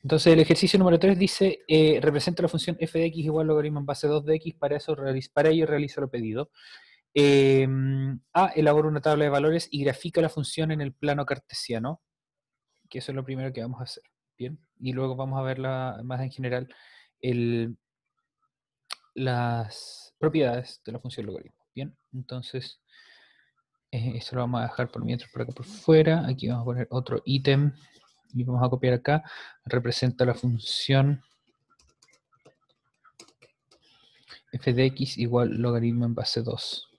Entonces el ejercicio número 3 dice, representa la función f de x igual al logaritmo en base 2 de x, para ello realiza lo pedido. A, elabora una tabla de valores y grafica la función en el plano cartesiano, que eso es lo primero que vamos a hacer. Bien, y luego vamos a ver más en general las propiedades de la función logaritmo. Bien, entonces esto lo vamos a dejar por mientras por acá por fuera. Aquí vamos a poner otro ítem y vamos a copiar acá. Representa la función f de x igual logaritmo en base 2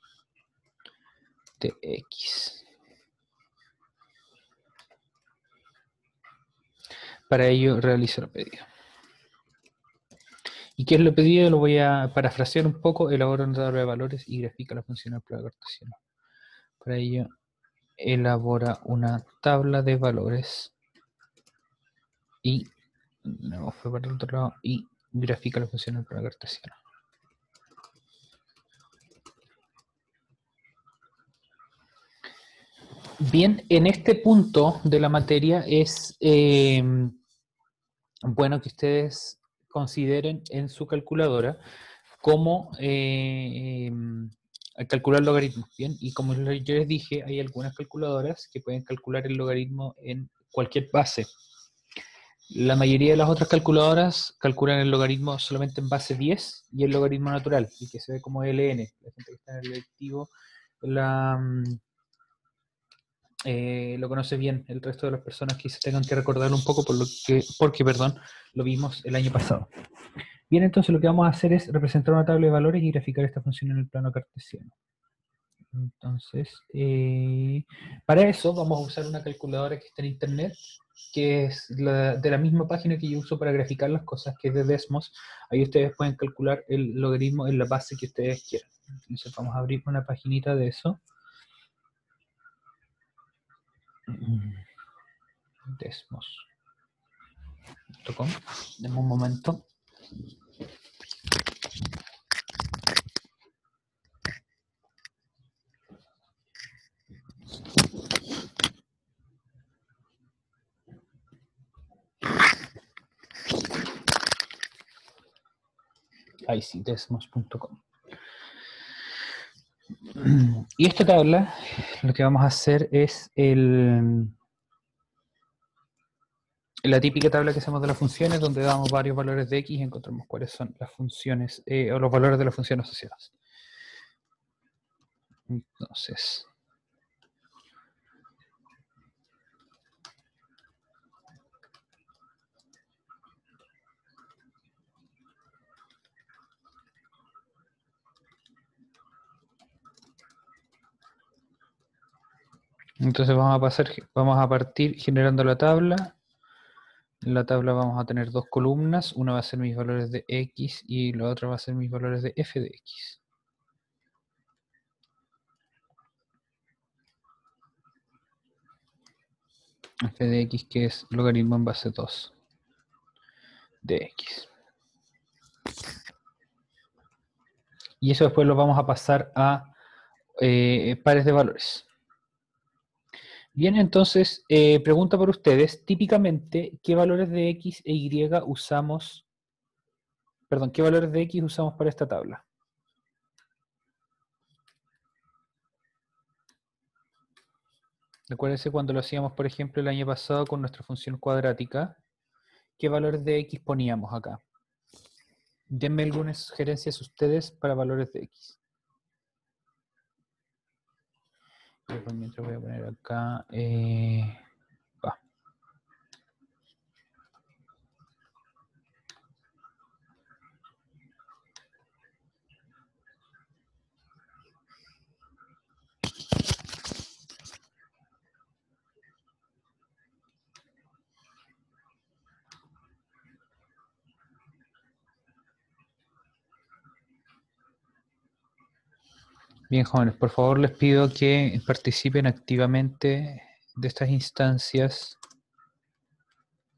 de x. Para ello realizo lo pedido. ¿Y qué es lo pedido? Lo voy a parafrasear un poco. Elabora una tabla de valores y grafica la función al plano cartesiano. Para ello elabora una tabla de valores y no fue para el otro lado y grafica la función al plano cartesiano. Bien, en este punto de la materia es bueno que ustedes consideren en su calculadora cómo calcular logaritmos. Bien, y como yo les dije, hay algunas calculadoras que pueden calcular el logaritmo en cualquier base. La mayoría de las otras calculadoras calculan el logaritmo solamente en base 10 y el logaritmo natural, y que se ve como LN. La gente que está en el electivo lo conoce bien. El resto de las personas que se tengan que recordarlo un poco porque lo vimos el año pasado. Bien, entonces lo que vamos a hacer es representar una tabla de valores y graficar esta función en el plano cartesiano. Entonces, para eso vamos a usar una calculadora que está en internet, que es de la misma página que yo uso para graficar las cosas, que es de Desmos. Ahí ustedes pueden calcular el logaritmo en la base que ustedes quieran. Entonces vamos a abrir una paginita de eso. Desmos.com. Denme un momento. Ahí sí, desmos.com. Y esta tabla, lo que vamos a hacer es la típica tabla que hacemos de las funciones, donde damos varios valores de x y encontramos cuáles son las funciones o los valores de las funciones asociadas. Entonces vamos a partir generando la tabla. En la tabla vamos a tener dos columnas. Una va a ser mis valores de x y la otra va a ser mis valores de f de x. F de x, que es logaritmo en base 2 de x. Y eso después lo vamos a pasar a pares de valores. Bien, entonces, pregunta por ustedes, típicamente, ¿qué valores de x e y usamos? Perdón, ¿qué valores de x usamos para esta tabla? Recuérdense cuando lo hacíamos, por ejemplo, el año pasado con nuestra función cuadrática, ¿qué valores de x poníamos acá? Denme algunas sugerencias ustedes para valores de x. Mientras voy a poner acá... Bien, jóvenes, por favor les pido que participen activamente de estas instancias.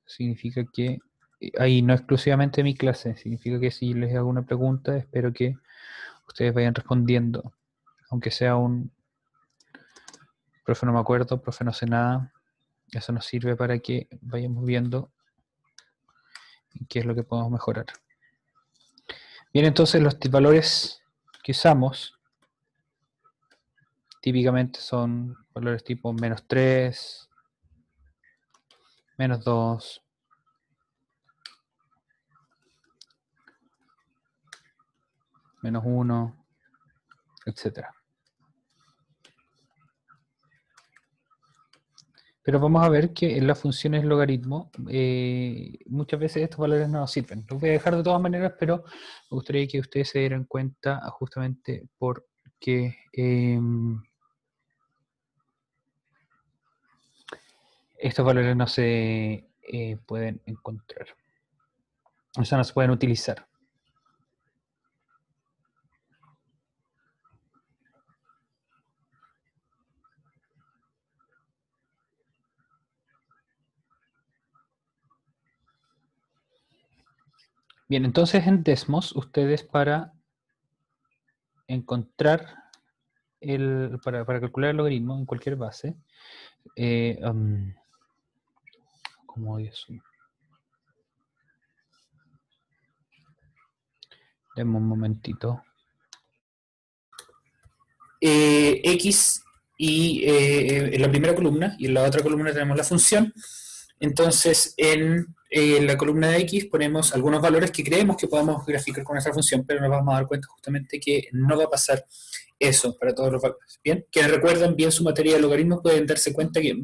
Significa que, ahí no exclusivamente mi clase, significa que si les hago una pregunta, espero que ustedes vayan respondiendo, aunque sea un profe no me acuerdo, profe no sé nada. Eso nos sirve para que vayamos viendo qué es lo que podemos mejorar. Bien, entonces los valores que usamos típicamente son valores tipo -3, -2, -1, etcétera. Pero vamos a ver que en las funciones logaritmo muchas veces estos valores no nos sirven. Los voy a dejar de todas maneras, pero me gustaría que ustedes se dieran cuenta justamente porque estos valores no se pueden encontrar. O sea, no se pueden utilizar. Bien, entonces en Desmos, ustedes para encontrar para calcular el logaritmo en cualquier base, ¿cómo es? Deme un momentito. X y en la primera columna, y en la otra columna tenemos la función. Entonces, en la columna de X ponemos algunos valores que creemos que podemos graficar con esta función, pero nos vamos a dar cuenta justamente que no va a pasar eso para todos los valores. Bien, quienes recuerdan bien su materia de logaritmos pueden darse cuenta que,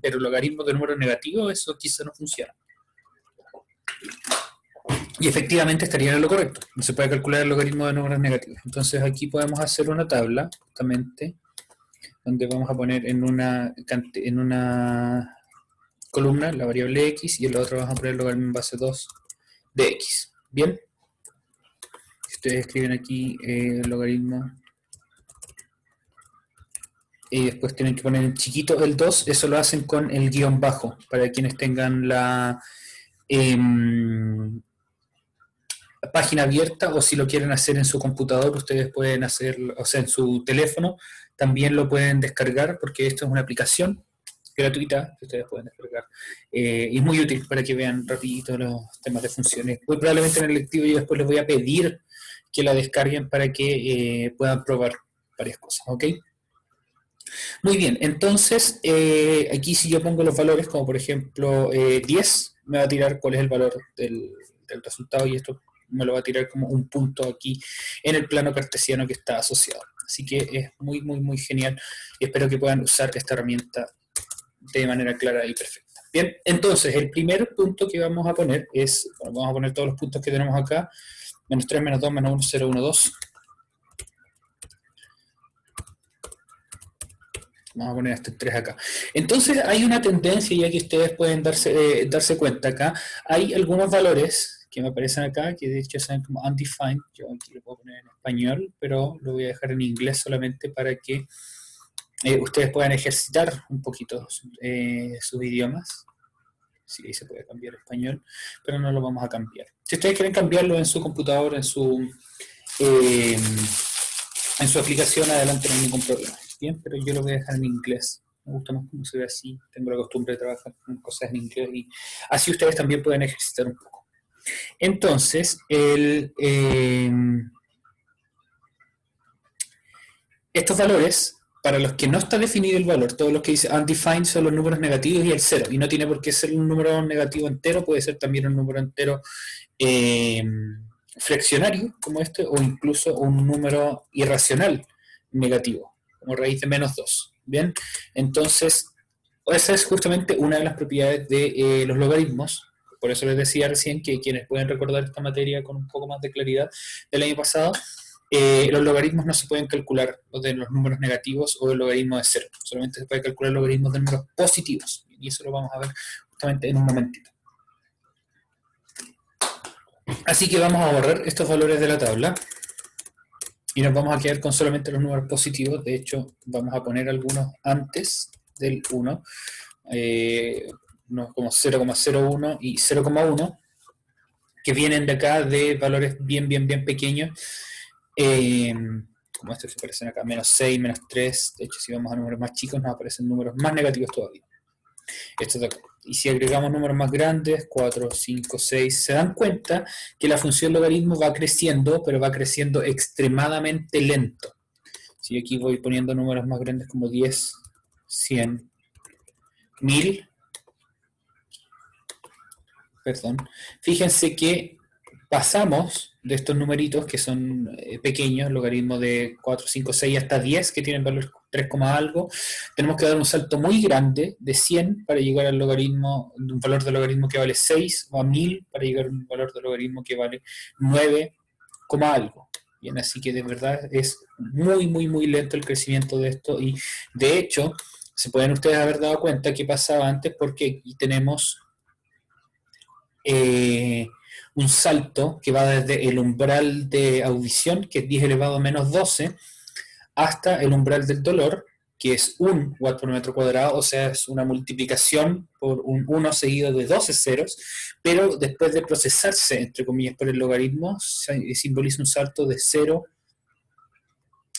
pero logaritmos de números negativos, eso quizá no funciona. Y efectivamente estaría en lo correcto. No se puede calcular el logaritmo de números negativos. Entonces aquí podemos hacer una tabla, justamente, donde vamos a poner en una columna la variable x y en la otra vamos a poner el logaritmo en base 2 de x. Bien. Si ustedes escriben aquí el logaritmo y después tienen que poner en chiquito el 2, eso lo hacen con el guión bajo, para quienes tengan la página abierta, o si lo quieren hacer en su computador, ustedes pueden hacerlo, o sea, en su teléfono, también lo pueden descargar, porque esto es una aplicación gratuita que ustedes pueden descargar. Y es muy útil para que vean rapidito los temas de funciones. Muy probablemente en el lectivo yo después les voy a pedir que la descarguen para que puedan probar varias cosas, ¿ok? Muy bien, entonces aquí si yo pongo los valores, como por ejemplo 10, me va a tirar cuál es el valor del resultado, y esto me lo va a tirar como un punto aquí en el plano cartesiano que está asociado. Así que es muy, muy, muy genial y espero que puedan usar esta herramienta de manera clara y perfecta. Bien, entonces el primer punto que vamos a poner es, bueno, vamos a poner todos los puntos que tenemos acá, -3, -2, -1, 0, 1, 2. Vamos a poner este 3 acá. Entonces hay una tendencia, ya que ustedes pueden darse cuenta acá, hay algunos valores que me aparecen acá, que de hecho son como undefined, yo aquí lo puedo poner en español, pero lo voy a dejar en inglés solamente para que ustedes puedan ejercitar un poquito sus idiomas. Sí, ahí se puede cambiar español, pero no lo vamos a cambiar. Si ustedes quieren cambiarlo en su computador, eh, en su aplicación, adelante, no hay ningún problema. Bien, pero yo lo voy a dejar en inglés. Me gusta más cómo se ve así. Tengo la costumbre de trabajar con cosas en inglés y así ustedes también pueden ejercitar un poco. Entonces, estos valores, para los que no está definido el valor, todos los que dice undefined son los números negativos y el 0. Y no tiene por qué ser un número negativo entero, puede ser también un número entero fraccionario, como este, o incluso un número irracional negativo, como raíz de -2. Bien, entonces, esa es justamente una de las propiedades de los logaritmos. Por eso les decía recién que quienes pueden recordar esta materia con un poco más de claridad del año pasado, los logaritmos no se pueden calcular los de los números negativos o el logaritmo de 0. Solamente se puede calcular logaritmos de números positivos. Y eso lo vamos a ver justamente en un momentito. Así que vamos a borrar estos valores de la tabla y nos vamos a quedar con solamente los números positivos. De hecho, vamos a poner algunos antes del 1, unos como 0,01 y 0,1, que vienen de acá de valores bien, bien, bien pequeños, como estos que aparecen acá, -6, -3. De hecho, si vamos a números más chicos, nos aparecen números más negativos todavía. Esto de acá. Y si agregamos números más grandes, 4, 5, 6, se dan cuenta que la función logaritmo va creciendo, pero va creciendo extremadamente lento. Si aquí voy poniendo números más grandes como 10, 100, 1000, perdón, fíjense que pasamos de estos numeritos que son pequeños, logaritmos de 4, 5, 6 hasta 10, que tienen valor 3, algo, tenemos que dar un salto muy grande de 100 para llegar al logaritmo, un valor de logaritmo que vale 6, o a 1000 para llegar a un valor de logaritmo que vale 9, algo. Bien, así que de verdad es muy, muy, muy lento el crecimiento de esto y de hecho se pueden ustedes haber dado cuenta que pasaba antes porque aquí tenemos un salto que va desde el umbral de audición, que es 10 elevado a menos 12, hasta el umbral del dolor, que es 1 watt por metro cuadrado, o sea, es una multiplicación por un 1 seguido de 12 ceros, pero después de procesarse, entre comillas, por el logaritmo, simboliza un salto de 0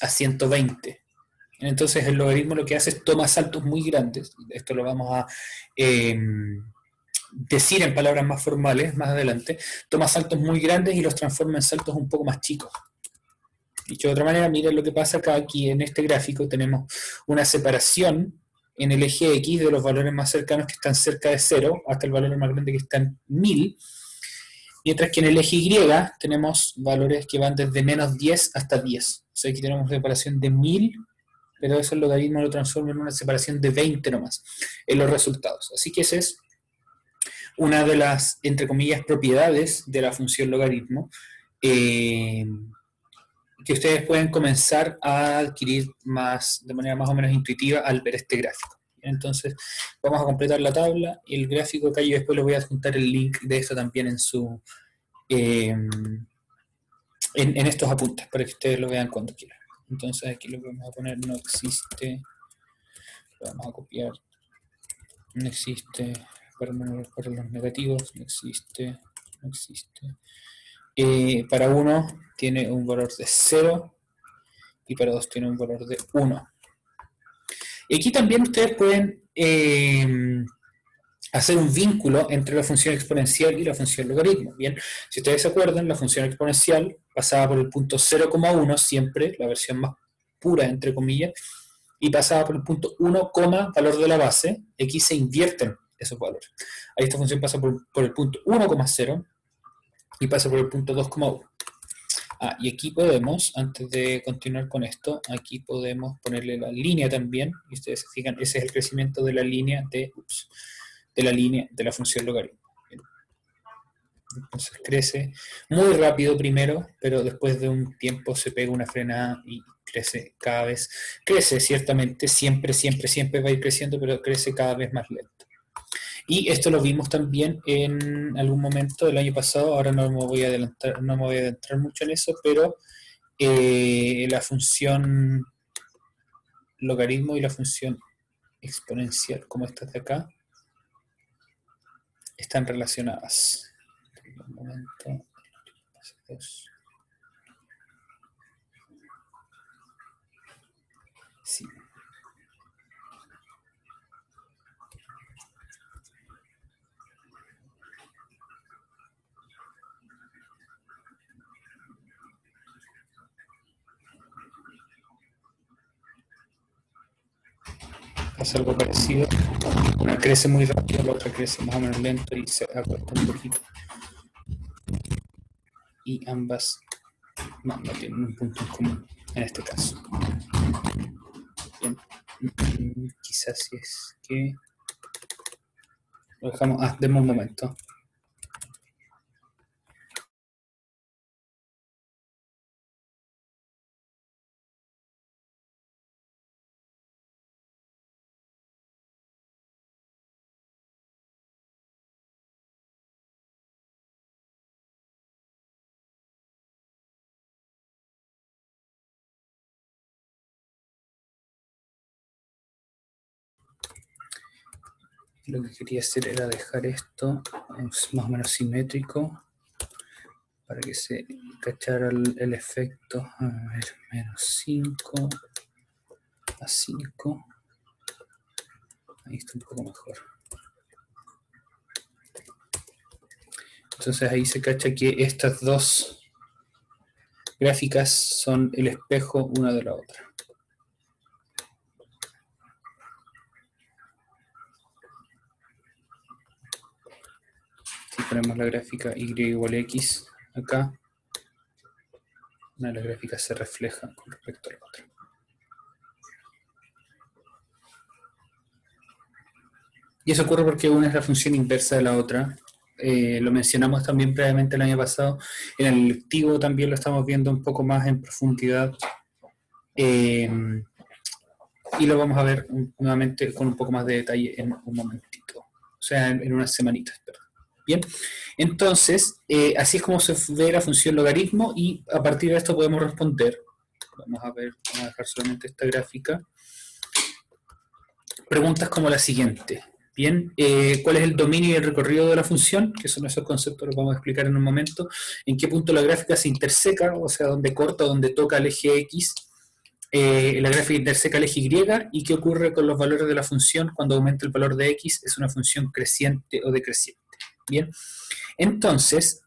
a 120. Entonces el logaritmo lo que hace es toma saltos muy grandes, esto lo vamos a decir en palabras más formales más adelante, toma saltos muy grandes y los transforma en saltos un poco más chicos. Dicho de otra manera, miren lo que pasa acá, aquí en este gráfico tenemos una separación en el eje X de los valores más cercanos que están cerca de 0 hasta el valor más grande que está en 1000, mientras que en el eje Y tenemos valores que van desde menos 10 hasta 10. O sea, aquí tenemos separación de 1000, pero eso el logaritmo lo transforma en una separación de 20 nomás en los resultados. Así que esa es una de las, entre comillas, propiedades de la función logaritmo, que ustedes pueden comenzar a adquirir de manera más o menos intuitiva al ver este gráfico. Entonces, vamos a completar la tabla y el gráfico acá yo después les voy a adjuntar el link de esto también en estos apuntes para que ustedes lo vean cuando quieran. Entonces aquí lo vamos a poner no existe, lo vamos a copiar, no existe para los negativos, no existe, no existe. Para 1 tiene un valor de 0 y para 2 tiene un valor de 1. Y aquí también ustedes pueden hacer un vínculo entre la función exponencial y la función logaritmo. Bien, si ustedes se acuerdan, la función exponencial pasaba por el punto 0,1 siempre, la versión más pura, entre comillas, y pasaba por el punto 1, valor de la base. Aquí se invierten esos valores. Ahí esta función pasa por el punto 1,0 y pasa por el punto 2,1. Y aquí podemos, antes de continuar con esto, aquí podemos ponerle la línea también, y ustedes se fijan, ese es el crecimiento de la línea de la función logaritmo. Entonces crece muy rápido primero, pero después de un tiempo se pega una frenada y crece cada vez, crece ciertamente, siempre, siempre, siempre va a ir creciendo, pero crece cada vez más lento. Y esto lo vimos también en algún momento del año pasado, ahora no me voy a adentrar mucho en eso, pero la función logaritmo y la función exponencial, como estas de acá, están relacionadas. Un momento. Sí. Pasa algo parecido. Una crece muy rápido, la otra crece más o menos lento y se acorta un poquito. Y ambas no tienen un punto en común en este caso. Bien. Quizás si es que lo dejamos. Demos un momento. Lo que quería hacer era dejar esto más o menos simétrico para que se cachara el efecto. A ver, menos 5 a 5. Ahí está un poco mejor. Entonces ahí se cacha que estas dos gráficas son el espejo una de la otra. Si ponemos la gráfica y igual a x acá, una de las gráficas se refleja con respecto a la otra. Y eso ocurre porque una es la función inversa de la otra. Lo mencionamos también previamente el año pasado. En el lectivo también lo estamos viendo un poco más en profundidad. Y lo vamos a ver nuevamente con un poco más de detalle en un momentito. O sea, en unas semanitas, perdón. Bien, entonces, así es como se ve la función logaritmo y a partir de esto podemos responder. Vamos a dejar solamente esta gráfica. Preguntas como la siguiente. Bien, ¿cuál es el dominio y el recorrido de la función? Que son esos conceptos, los vamos a explicar en un momento. ¿En qué punto la gráfica se interseca? O sea, dónde corta, dónde toca el eje X. La gráfica interseca el eje Y. ¿Y qué ocurre con los valores de la función cuando aumenta el valor de X? ¿Es una función creciente o decreciente? Bien, entonces,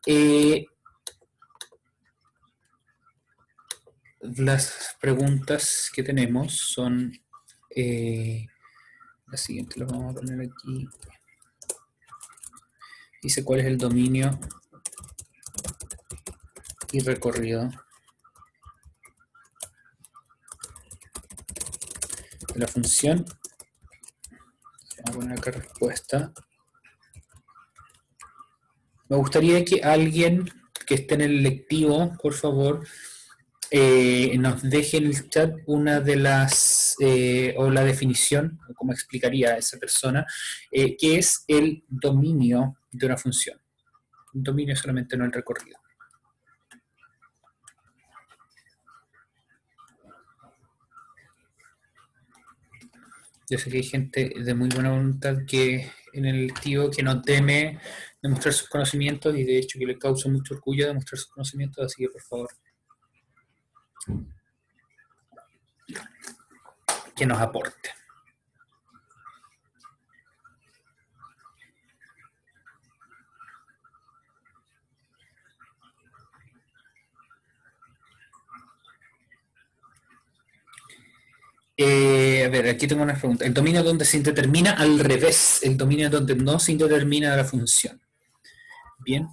las preguntas que tenemos son la siguiente, lo vamos a poner aquí. Dice cuál es el dominio y recorrido de la función. Vamos a poner acá respuesta. Me gustaría que alguien que esté en el lectivo, por favor, nos deje en el chat una de las, o la definición, o cómo explicaría a esa persona, qué es el dominio de una función. Un dominio solamente, no el recorrido. Yo sé que hay gente de muy buena voluntad que en el lectivo que no teme demostrar sus conocimientos y de hecho que le causa mucho orgullo demostrar sus conocimientos, así que por favor que nos aporte. A ver, aquí tengo una pregunta. El dominio donde se indetermina al revés, el dominio donde no se indetermina la función. Bien,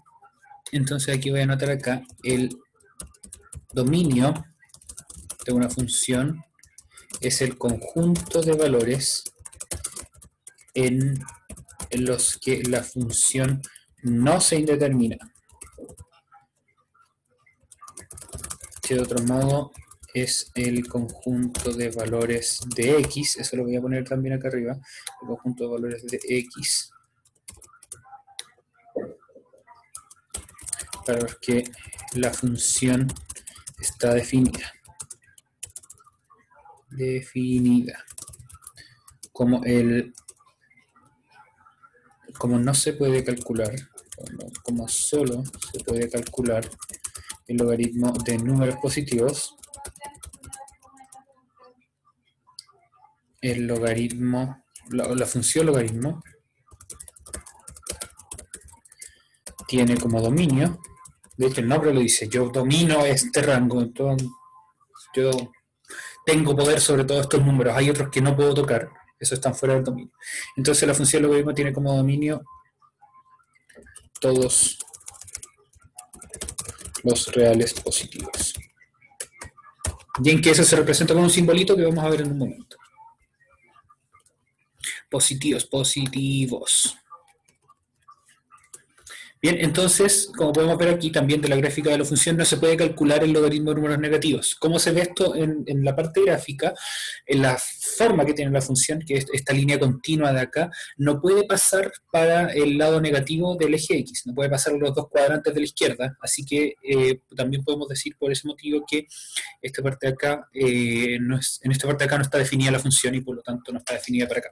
entonces aquí voy a anotar acá el dominio de una función es el conjunto de valores en los que la función no se indetermina. De otro modo, es el conjunto de valores de X, eso lo voy a poner también acá arriba, el conjunto de valores de X, para los que la función está definida. Como no se puede calcular, como solo se puede calcular el logaritmo de números positivos, el logaritmo, la función logaritmo tiene como dominio, de hecho el nombre lo dice, yo domino este rango, entonces yo tengo poder sobre todos estos números, hay otros que no puedo tocar, esos están fuera del dominio. Entonces la función logaritmo tiene como dominio todos los reales positivos. Y en que eso se representa con un simbolito que vamos a ver en un momento. Positivos. Bien, entonces, como podemos ver aquí también de la gráfica de la función, no se puede calcular el logaritmo de números negativos. ¿Cómo se ve esto en la parte gráfica? En la forma que tiene la función, que es esta línea continua de acá, no puede pasar para el lado negativo del eje X, no puede pasar los dos cuadrantes de la izquierda, así que también podemos decir por ese motivo que esta parte de acá, en esta parte de acá no está definida la función y por lo tanto no está definida para acá.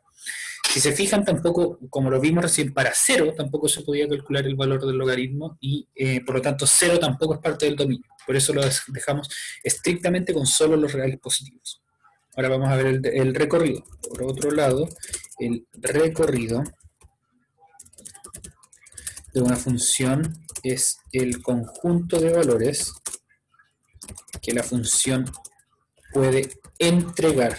Si se fijan, tampoco, como lo vimos recién, para 0 tampoco se podía calcular el valor del logaritmo y por lo tanto 0 tampoco es parte del dominio. Por eso lo dejamos estrictamente con solo los reales positivos. Ahora vamos a ver el recorrido. Por otro lado, el recorrido de una función es el conjunto de valores que la función puede entregar.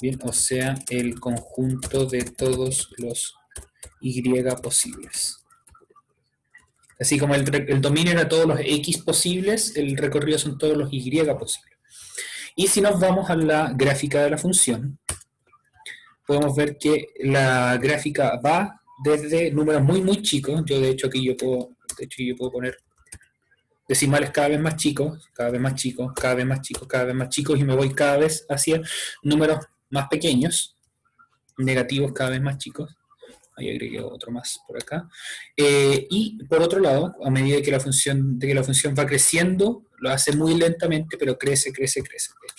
Bien, o sea, el conjunto de todos los y posibles. Así como el dominio era todos los x posibles, el recorrido son todos los y posibles. Y si nos vamos a la gráfica de la función, podemos ver que la gráfica va desde números muy chicos. Yo de hecho aquí yo puedo poner decimales cada vez más chicos, cada vez más chicos, cada vez más chicos, cada vez más chicos, y me voy cada vez hacia números más pequeños, negativos cada vez más chicos. Ahí agregué otro más por acá. Y por otro lado, a medida que la función va creciendo, lo hace muy lentamente, pero crece. De hecho,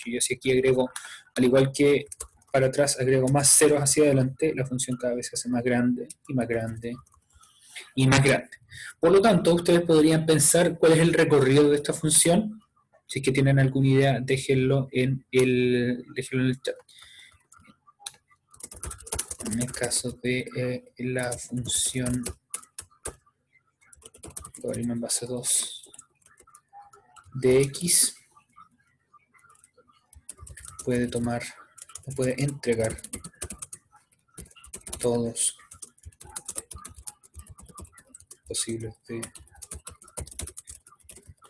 yo si aquí agrego, al igual que para atrás, agrego más ceros hacia adelante, la función cada vez se hace más grande y más grande y más grande. Por lo tanto, ustedes podrían pensar cuál es el recorrido de esta función. Si es que tienen alguna idea, déjenlo en el chat. En el caso de la función logaritmo en base 2 de x, puede entregar todos posibles de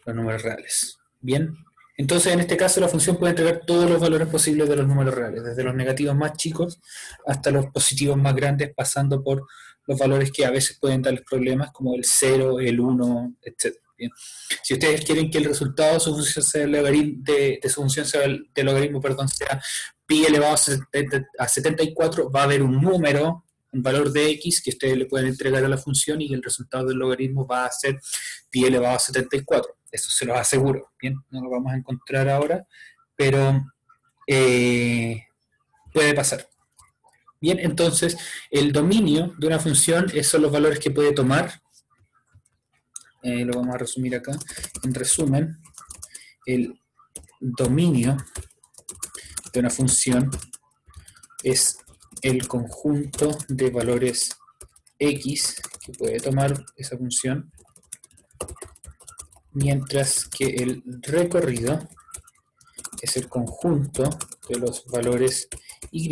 los números reales. Bien, entonces en este caso la función puede entregar todos los valores posibles de los números reales, desde los negativos más chicos hasta los positivos más grandes, pasando por los valores que a veces pueden darles problemas, como el 0, el 1, etc. Bien. Si ustedes quieren que el resultado de su función sea sea pi elevado a 74, va a haber un número, un valor de x que ustedes le pueden entregar a la función, y el resultado del logaritmo va a ser pi elevado a 74. Eso se los aseguro. Bien, no lo vamos a encontrar ahora, pero puede pasar. Bien, entonces el dominio de una función son los valores que puede tomar. Lo vamos a resumir acá. En resumen, el dominio de una función es el conjunto de valores x que puede tomar esa función, mientras que el recorrido es el conjunto de los valores y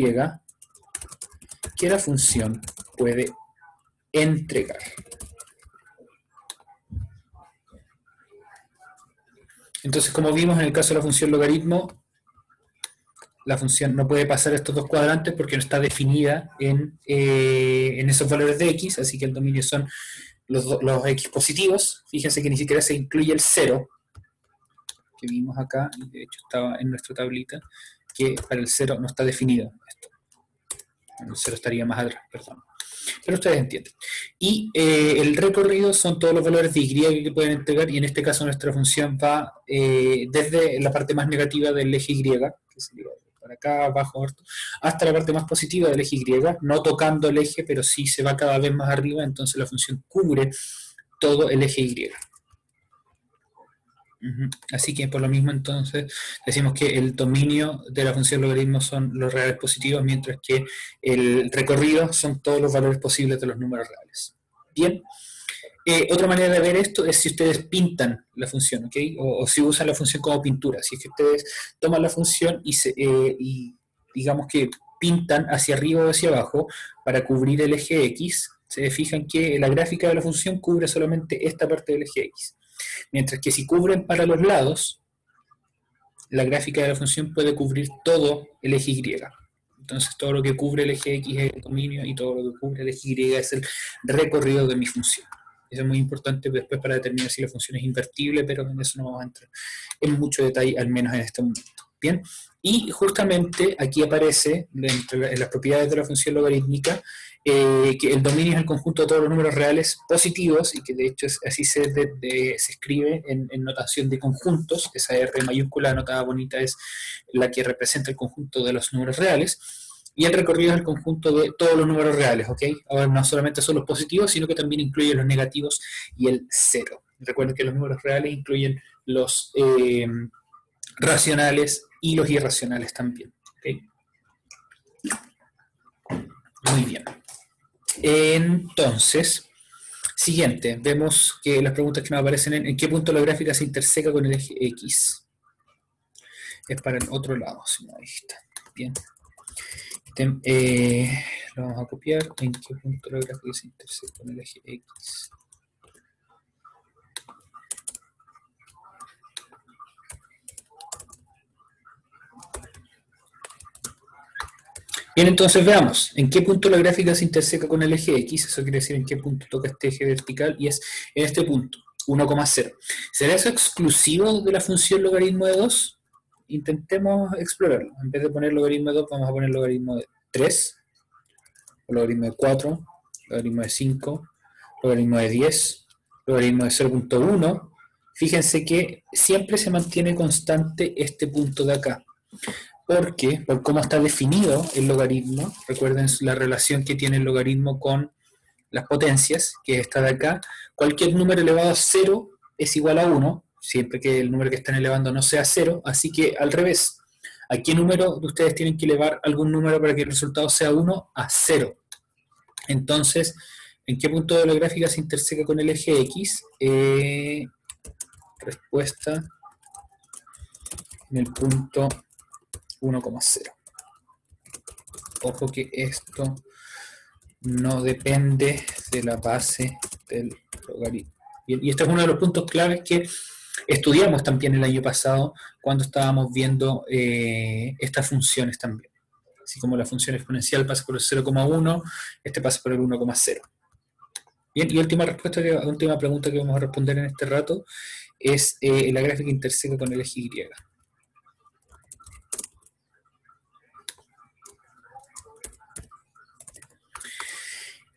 que la función puede entregar. Entonces, como vimos en el caso de la función logaritmo, la función no puede pasar estos dos cuadrantes porque no está definida en esos valores de x, así que el dominio son los x positivos. Fíjense que ni siquiera se incluye el 0, que vimos acá, y de hecho estaba en nuestra tablita, que para el 0 no está definido esto. El 0 estaría más atrás, perdón. Pero ustedes entienden. Y el recorrido son todos los valores de y que pueden entregar, y en este caso nuestra función va desde la parte más negativa del eje y, que sería para acá, abajo, hasta la parte más positiva del eje y, no tocando el eje, pero sí se va cada vez más arriba, entonces la función cubre todo el eje y. Así que por lo mismo entonces decimos que el dominio de la función logaritmo son los reales positivos, mientras que el recorrido son todos los valores posibles de los números reales. Bien, otra manera de ver esto es si ustedes pintan la función, ¿ok? O si usan la función como pintura. Si es que ustedes toman la función y digamos que pintan hacia arriba o hacia abajo para cubrir el eje X, se fijan que la gráfica de la función cubre solamente esta parte del eje X. Mientras que si cubren para los lados, la gráfica de la función puede cubrir todo el eje Y. Entonces todo lo que cubre el eje X es el dominio, y todo lo que cubre el eje Y es el recorrido de mi función. Eso es muy importante después para determinar si la función es invertible, pero en eso no vamos a entrar en mucho detalle, al menos en este momento. Bien, y justamente aquí aparece, en las propiedades de la función logarítmica, que el dominio es el conjunto de todos los números reales positivos, y que de hecho así se escribe en notación de conjuntos. Esa R mayúscula anotada bonita es la que representa el conjunto de los números reales, y el recorrido es el conjunto de todos los números reales, ¿ok? Ahora no solamente son los positivos, sino que también incluye los negativos y el 0. Recuerden que los números reales incluyen los racionales y los irracionales también, ¿ok? Muy bien. Entonces, Siguiente, vemos que las preguntas que nos aparecen en qué punto la gráfica se interseca con el eje X. Es para el otro lado, si no, ahí está. Bien. Lo vamos a copiar. ¿En qué punto la gráfica se interseca con el eje X? Bien, entonces veamos, ¿en qué punto la gráfica se interseca con el eje X? Eso quiere decir en qué punto toca este eje vertical, y es en este punto, 1,0. ¿Será eso exclusivo de la función logaritmo de 2? Intentemos explorarlo. En vez de poner logaritmo de 2, vamos a poner logaritmo de 3, logaritmo de 4, logaritmo de 5, logaritmo de 10, logaritmo de 0,1. Fíjense que siempre se mantiene constante este punto de acá. Porque, por cómo está definido el logaritmo, recuerden la relación que tiene el logaritmo con las potencias, que es esta de acá, cualquier número elevado a 0 es igual a 1, siempre que el número que están elevando no sea 0, así que al revés, ¿a qué número de ustedes tienen que elevar algún número para que el resultado sea 1? A 0. Entonces, ¿en qué punto de la gráfica se interseca con el eje X? Respuesta en el punto 1,0. Ojo que esto no depende de la base del logaritmo. Y este es uno de los puntos claves que estudiamos también el año pasado cuando estábamos viendo estas funciones también. Así como la función exponencial pasa por el 0,1, este pasa por el 1,0. Bien, y última pregunta que vamos a responder en este rato es la gráfica interseca con el eje Y.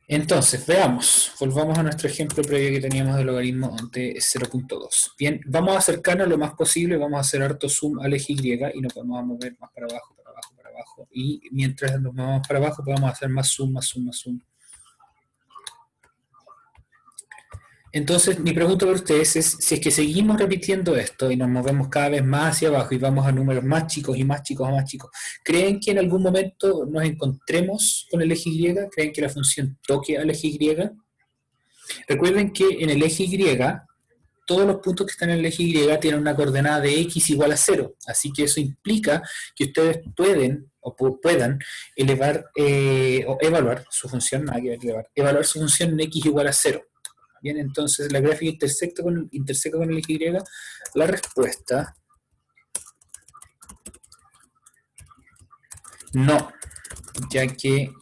Entonces, veamos, volvamos a nuestro ejemplo previo que teníamos del logaritmo de 0,2. Bien, vamos a acercarnos lo más posible, vamos a hacer harto zoom al eje Y y nos vamos a mover más para abajo, para abajo, para abajo. Y mientras nos movemos para abajo, podemos hacer más zoom, más zoom, más zoom. Entonces, mi pregunta para ustedes es, si es que seguimos repitiendo esto y nos movemos cada vez más hacia abajo y vamos a números más chicos y más chicos y más chicos, ¿creen que en algún momento nos encontremos con el eje Y? ¿Creen que la función toque al eje Y? Recuerden que en el eje Y, todos los puntos que están en el eje Y tienen una coordenada de X igual a 0, así que eso implica que ustedes puedan elevar o evaluar su función, evaluar su función en X igual a 0. Bien, entonces la gráfica interseca con el eje Y. La respuesta: no, ya que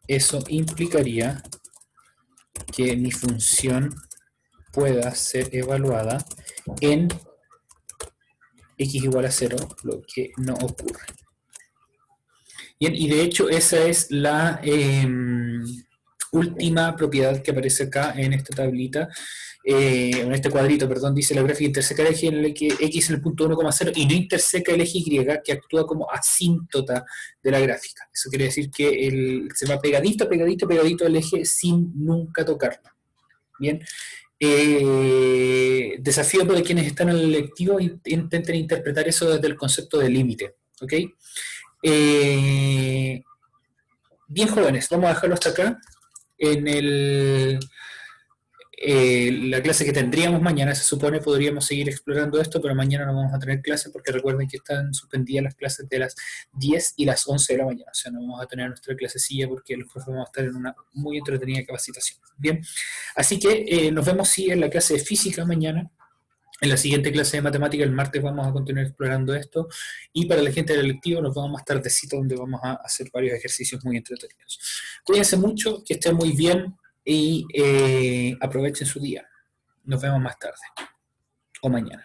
eso implicaría que mi función pueda ser evaluada en X igual a 0, lo que no ocurre. Bien, y de hecho esa es la última propiedad que aparece acá en esta tablita, en este cuadrito, perdón, dice la gráfica interseca el eje en el que X en el punto 1,0 y no interseca el eje Y, que actúa como asíntota de la gráfica. Eso quiere decir que se va pegadito, pegadito, pegadito al eje sin nunca tocarlo. Bien, desafío para quienes están en el lectivo, intenten interpretar eso desde el concepto de límite, ¿ok? Bien, jóvenes, vamos a dejarlo hasta acá. En la clase que tendríamos mañana, se supone, podríamos seguir explorando esto, pero mañana no vamos a tener clase porque recuerden que están suspendidas las clases de las 10 y las 11 de la mañana, o sea, no vamos a tener nuestra clasecilla porque los profes vamos a estar en una muy entretenida capacitación. Bien, así que nos vemos sí en la clase de física mañana. En la siguiente clase de matemática, el martes, vamos a continuar explorando esto. Y para la gente del electivo, nos vamos más tardecito, donde vamos a hacer varios ejercicios muy entretenidos. Cuídense mucho, que estén muy bien y aprovechen su día. Nos vemos más tarde o mañana.